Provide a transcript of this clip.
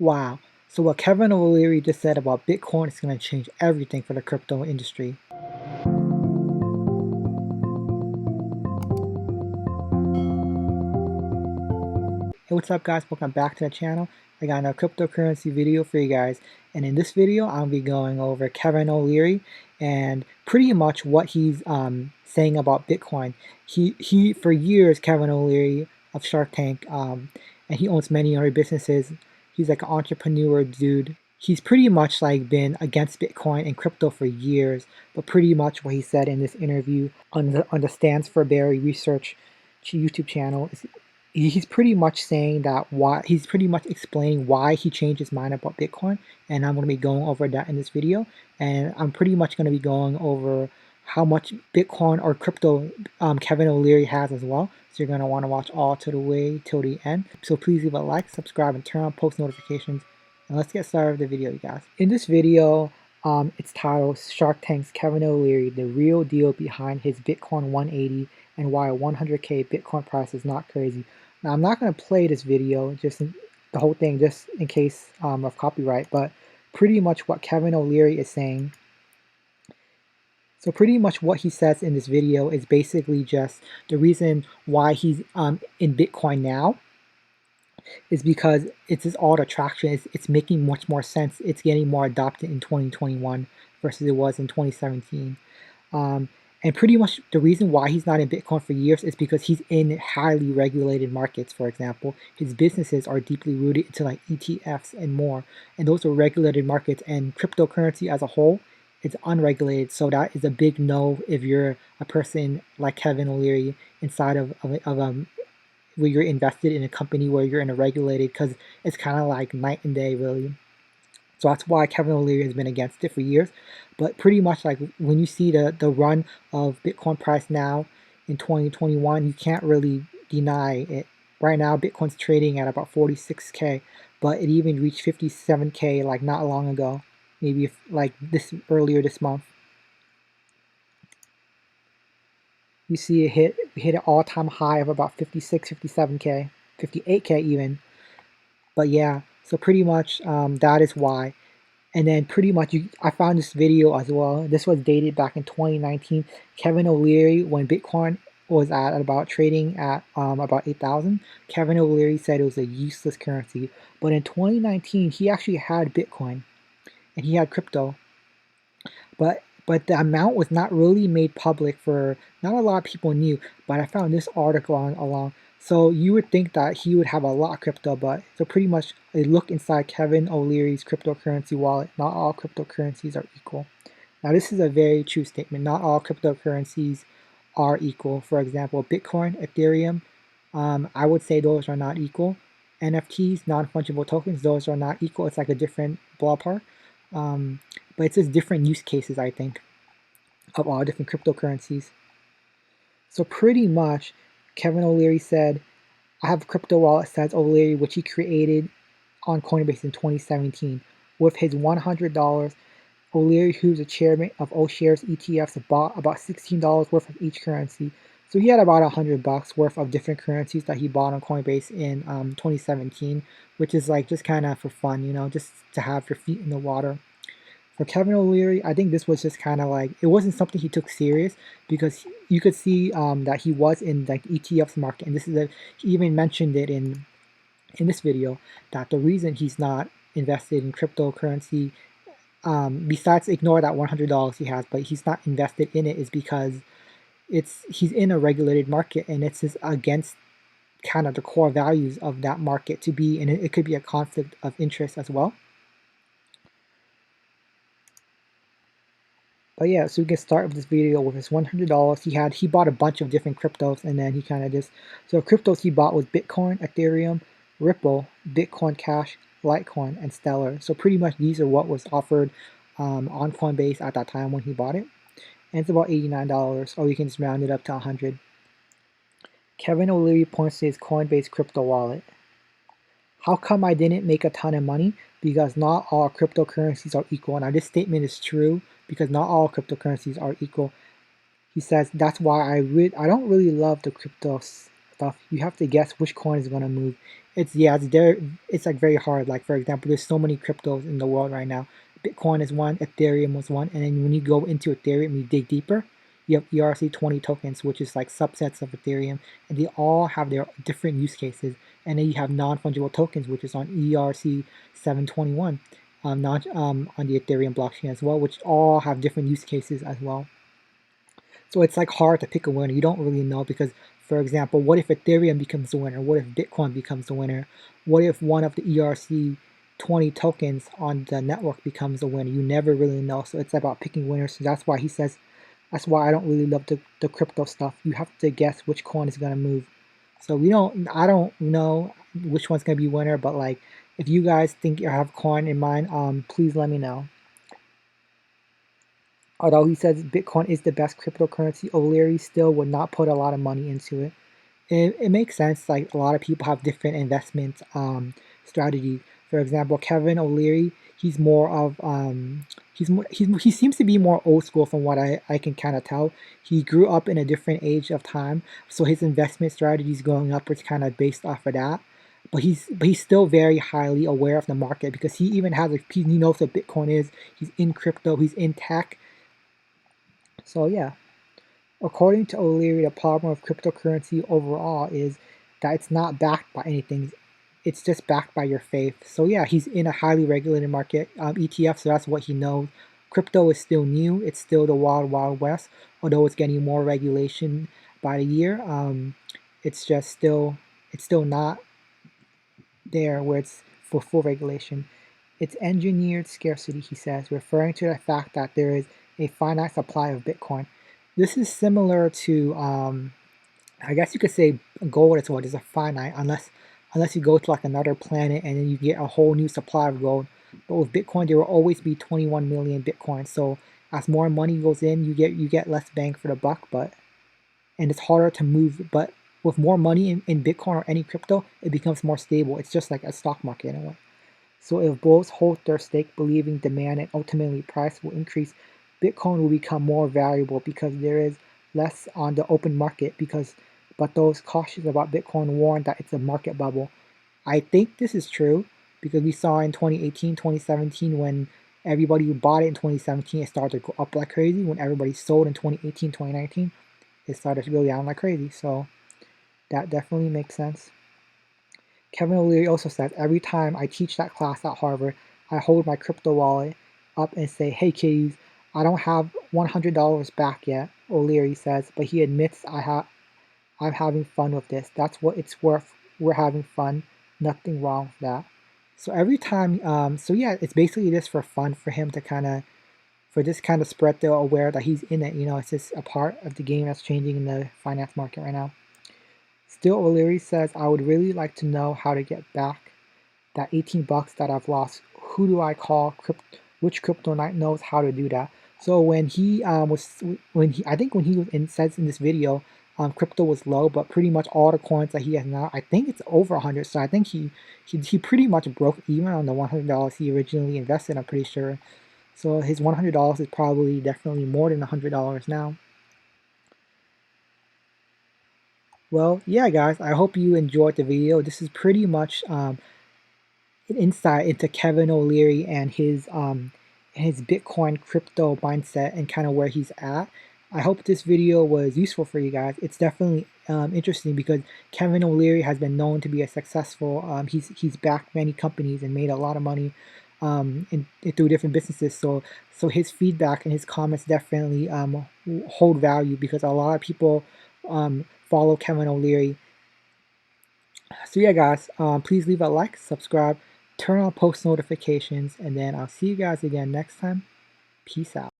Wow. So what Kevin O'Leary just said about Bitcoin is going to change everything for the crypto industry. Hey, what's up guys? Welcome back to the channel. I got another cryptocurrency video for you guys. And in this video, I'll be going over Kevin O'Leary and pretty much what he's saying about Bitcoin. He for years, Kevin O'Leary of Shark Tank, and he owns many other businesses. He's like an entrepreneur dude. He's pretty much like been against Bitcoin and crypto for years, but pretty much what he said in this interview on the Stands for Barry Research YouTube channel is he's pretty much saying that why he's pretty much explaining why he changed his mind about Bitcoin, and I'm going to be going over that in this video. And I'm pretty much going to be going over how much Bitcoin or crypto Kevin O'Leary has as well. So you're going to want to watch all to the way till the end. So please leave a like, subscribe, and turn on post notifications. And let's get started with the video, you guys. In this video, it's titled Shark Tank's Kevin O'Leary, the real deal behind his Bitcoin 180 and why a 100K Bitcoin price is not crazy. Now, I'm not going to play this video, the whole thing, just in case of copyright, but pretty much what Kevin O'Leary is saying. So pretty much what he says in this video is basically just the reason why he's in Bitcoin now is because it's just all the traction. It's making much more sense. It's getting more adopted in 2021 versus it was in 2017. And pretty much the reason why he's not in Bitcoin for years is because he's in highly regulated markets. For example, his businesses are deeply rooted into like ETFs and more, and those are regulated markets. And cryptocurrency as a whole, it's unregulated. So that is a big no if you're a person like Kevin O'Leary inside of where you're invested in a company where you're in a regulated, because it's kind of like night and day really. So that's why Kevin O'Leary has been against it for years. But pretty much like when you see the run of Bitcoin price now in 2021, you can't really deny it. Right now, Bitcoin's trading at about 46K, but it even reached 57K like not long ago, maybe like earlier this month. You see it hit an all-time high of about 56, 57K, 58K even. But yeah, so pretty much that is why. And then pretty much I found this video as well. This was dated back in 2019. Kevin O'Leary, when Bitcoin was at about trading at about 8,000, Kevin O'Leary said it was a useless currency. But in 2019, he actually had Bitcoin and he had crypto. But the amount was not really made public for, not a lot of people knew. But I found this article along. So you would think that he would have a lot of crypto, but so pretty much a look inside Kevin O'Leary's cryptocurrency wallet. Not all cryptocurrencies are equal. Now this is a very true statement. Not all cryptocurrencies are equal. For example, Bitcoin, Ethereum, I would say those are not equal. NFTs, non-fungible tokens, those are not equal. It's like a different ballpark. But it's just different use cases, I think, of all different cryptocurrencies. So pretty much, Kevin O'Leary said, I have a crypto wallet, says O'Leary, which he created on Coinbase in 2017. With his $100, O'Leary, who's the chairman of O-Shares ETFs, bought about $16 worth of each currency. So he had about $100 worth of different currencies that he bought on Coinbase in 2017, which is like just kind of for fun, you know, just to have your feet in the water. For Kevin O'Leary, I think this was just kind of like, it wasn't something he took serious, because you could see that he was in like the ETFs market, and he even mentioned it in this video, that the reason he's not invested in cryptocurrency, besides ignore that $100 he has, but he's not invested in it, is because he's in a regulated market, and it's just against kind of the core values of that market to be, and it could be a conflict of interest as well. But yeah, so we can start with this video with his $100. He bought a bunch of different cryptos, and then he kind of just, so cryptos he bought was Bitcoin, Ethereum, Ripple, Bitcoin Cash, Litecoin, and Stellar. So pretty much these are what was offered on Coinbase at that time when he bought it. And it's about $89, or you can just round it up to 100. Kevin O'Leary points to his Coinbase crypto wallet. How come I didn't make a ton of money? Because not all cryptocurrencies are equal. Now this statement is true, because not all cryptocurrencies are equal. He says, that's why I don't really love the crypto stuff. You have to guess which coin is going to move. It's yeah, it's there. It's like very hard. Like for example, there's so many cryptos in the world right now. Bitcoin is one, Ethereum was one, and then when you go into Ethereum, you dig deeper. You have ERC20 tokens, which is like subsets of Ethereum, and they all have their different use cases. And then you have non-fungible tokens, which is on ERC721, not on the Ethereum blockchain as well, which all have different use cases as well. So it's like hard to pick a winner. You don't really know because, for example, what if Ethereum becomes the winner? What if Bitcoin becomes the winner? What if one of the ERC20 tokens on the network becomes the winner? You never really know. So it's about picking winners. So that's why he says, that's why I don't really love the crypto stuff. You have to guess which coin is going to move. So I don't know which one's going to be winner, but like, if you guys think you have coin in mind, please let me know. Although he says Bitcoin is the best cryptocurrency, O'Leary still would not put a lot of money into it. It makes sense. Like a lot of people have different investment strategies. For example, Kevin O'Leary, he's more of he seems to be more old school from what I can kind of tell. He grew up in a different age of time, so his investment strategies growing up was kind of based off of that. But he's still very highly aware of the market because he even has he knows what Bitcoin is. He's in crypto. He's in tech. So yeah. According to O'Leary, the problem with cryptocurrency overall is that it's not backed by anything. It's just backed by your faith. So yeah, he's in a highly regulated market, ETF, so that's what he knows. Crypto is still new. It's still the wild, wild west. Although it's getting more regulation by the year, it's still not there where it's for full regulation. It's engineered scarcity, he says, referring to the fact that there is a finite supply of Bitcoin. This is similar to, I guess you could say gold as well. There's a finite, unless you go to like another planet and then you get a whole new supply of gold. But with Bitcoin, there will always be 21 million Bitcoin. So as more money goes in, you get less bang for the buck. And it's harder to move. But with more money in Bitcoin or any crypto, it becomes more stable. It's just like a stock market in a way. So if bulls hold their stake, believing demand and ultimately price will increase, Bitcoin will become more valuable because there is less on the open market. But those cautious about Bitcoin warn that it's a market bubble. I think this is true because we saw in 2018, 2017 when everybody who bought it in 2017, it started to go up like crazy. When everybody sold in 2018, 2019, it started to go down like crazy. So that definitely makes sense. Kevin O'Leary also says, every time I teach that class at Harvard, I hold my crypto wallet up and say, hey kiddies, I don't have $100 back yet, O'Leary says, but he admits I'm having fun with this. That's what it's worth. We're having fun. Nothing wrong with that. So every time, so yeah, it's basically just for fun for him to for this kind of spread the aware that he's in it. It's just a part of the game that's changing in the finance market right now. Still, O'Leary says, I would really like to know how to get back that 18 bucks that I've lost. Who do I call? Which crypto knight knows how to do that? So when he I think when he was says in this video, crypto was low, but pretty much all the coins that he has now, I think it's over 100. So I think he pretty much broke even on the $100 he originally invested. I'm pretty sure. So his $100 is probably definitely more than $100 now. Well, yeah, guys, I hope you enjoyed the video. This is pretty much an insight into Kevin O'Leary and his Bitcoin crypto mindset and kind of where he's at. I hope this video was useful for you guys. It's definitely interesting because Kevin O'Leary has been known to be a successful. He's backed many companies and made a lot of money through different businesses. So his feedback and his comments definitely hold value because a lot of people follow Kevin O'Leary. So yeah, guys, please leave a like, subscribe, turn on post notifications, and then I'll see you guys again next time. Peace out.